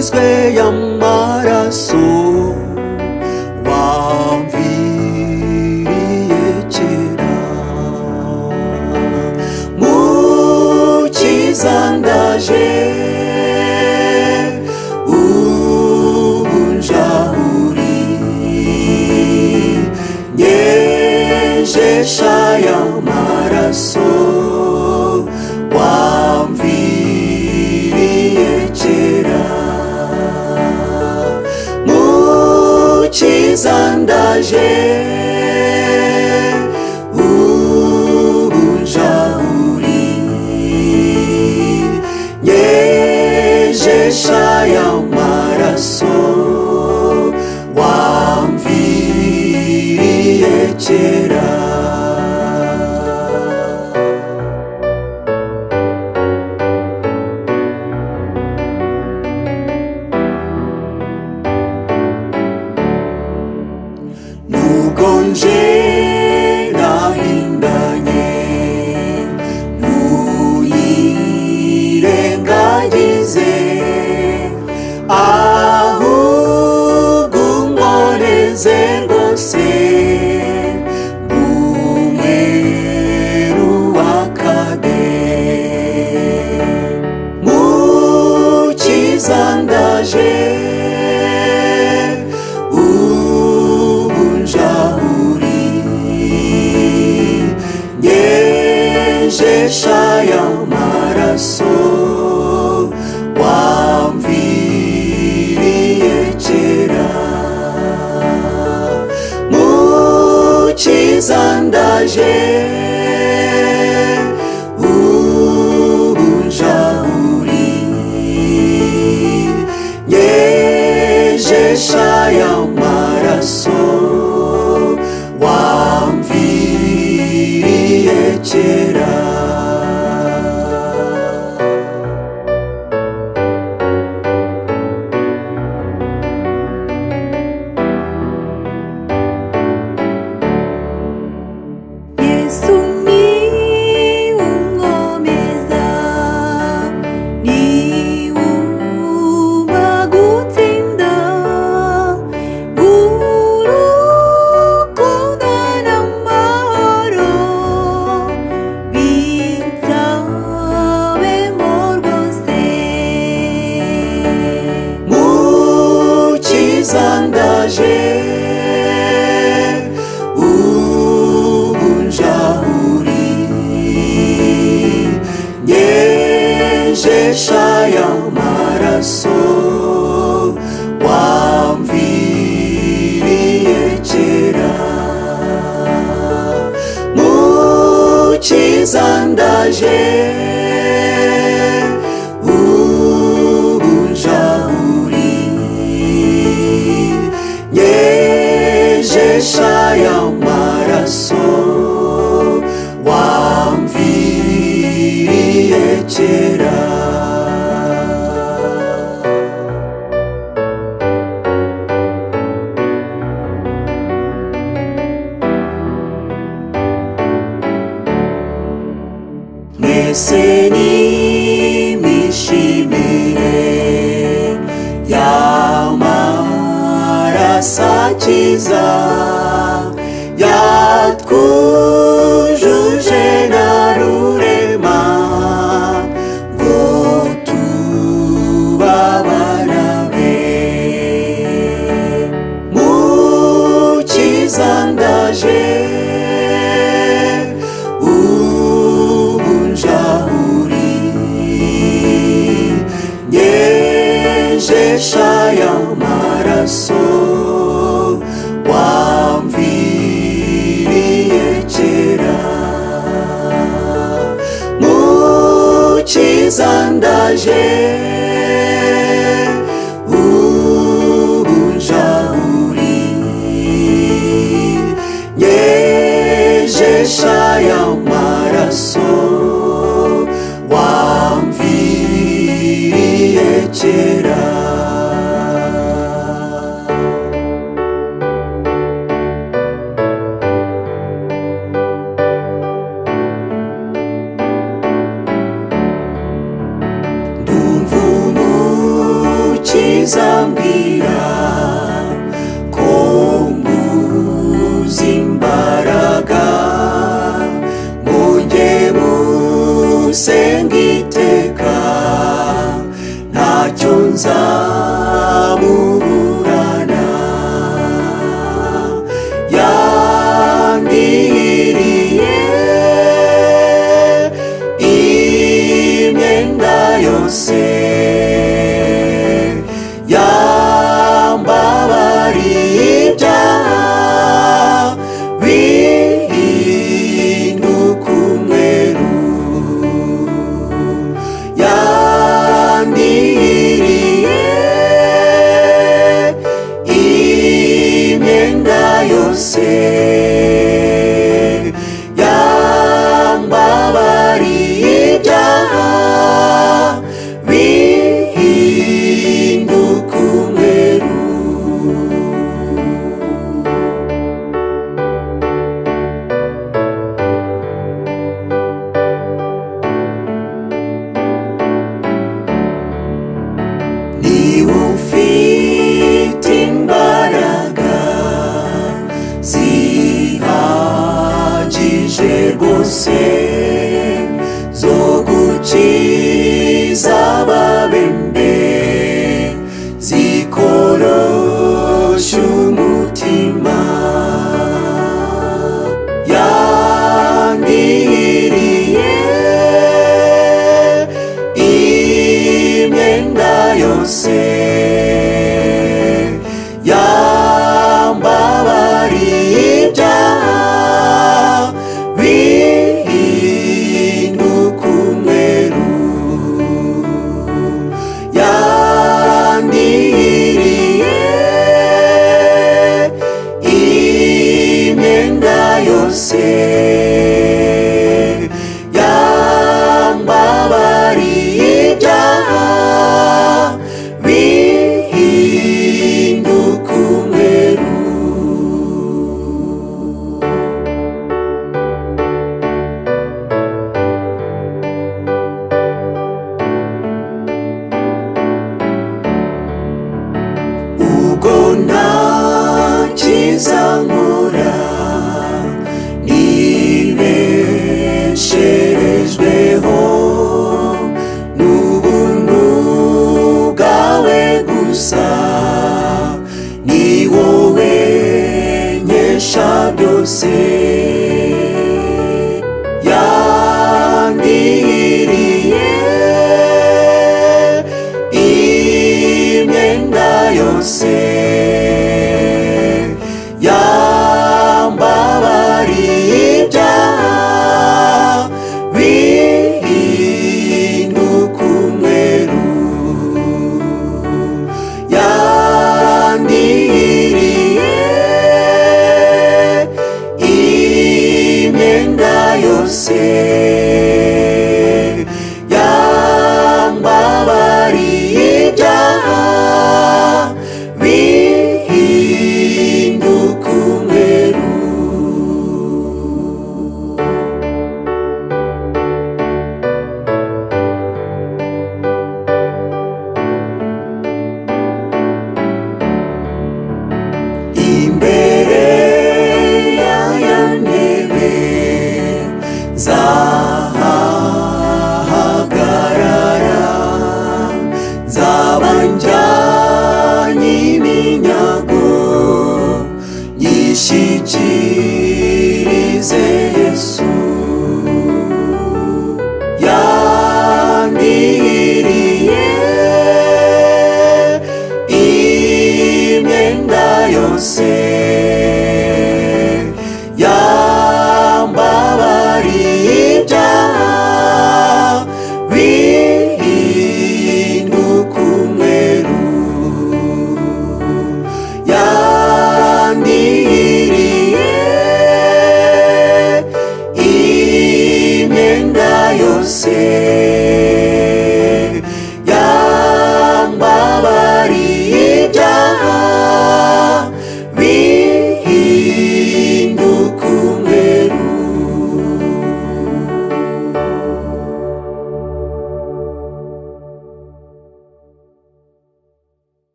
wagizwe y'amaraso wamviriye kera. Mukiza ndaje y'amaraso wamviriye kera. Mukiza ndaje unjahuri nyejesha y'amaraso wamviriye kera. Nugonje nahindanye ntuyirengagize, ahubwo umboneze rwose umweru wakade. Mukiza ndaje nyejesha y'amaraso wamviriye kera. Mukiza ndaje unjahuri nyejesha y'amaraso wamviriye kera. Yesu ni umwomeza, ni umagutsinda, urukundo n'amahoro binsabemo rwose. Mukiza ndaje unjahuri nyejesha y'amaraso wamviriye kera. Mukiza ndaje unjahuri nyejesha y'amaraso wamviriye kera. Mwese nimwishimire y'amaraso akiza yatwujuje na rurema ngo tuba abana be. Mukiza ndaje unjahuri nyejesha y'amaraso wamviriye kera. Mukiza ndaje unjahuri nyejesha y'amaraso wamviriye kera. kizambwira ko mbuze imbaraga ngo njye musenga iteka ntacyo nzamuburana yandihiriye imyenda yose yambabariye ibyaha bihinduka umweru yandihiriye imyenda yose yambabariye ibyaha bihinduka umweru. Niba ufite imbaraga zihagije rwose zo gukiza ababembe zikorosha umutima yandihiriye imyenda yose yambabariye ibyaha bihinduka umweru yandihiriye imyenda yose yambabariye ibyaha bihinduka umweru. ubwo nta kiza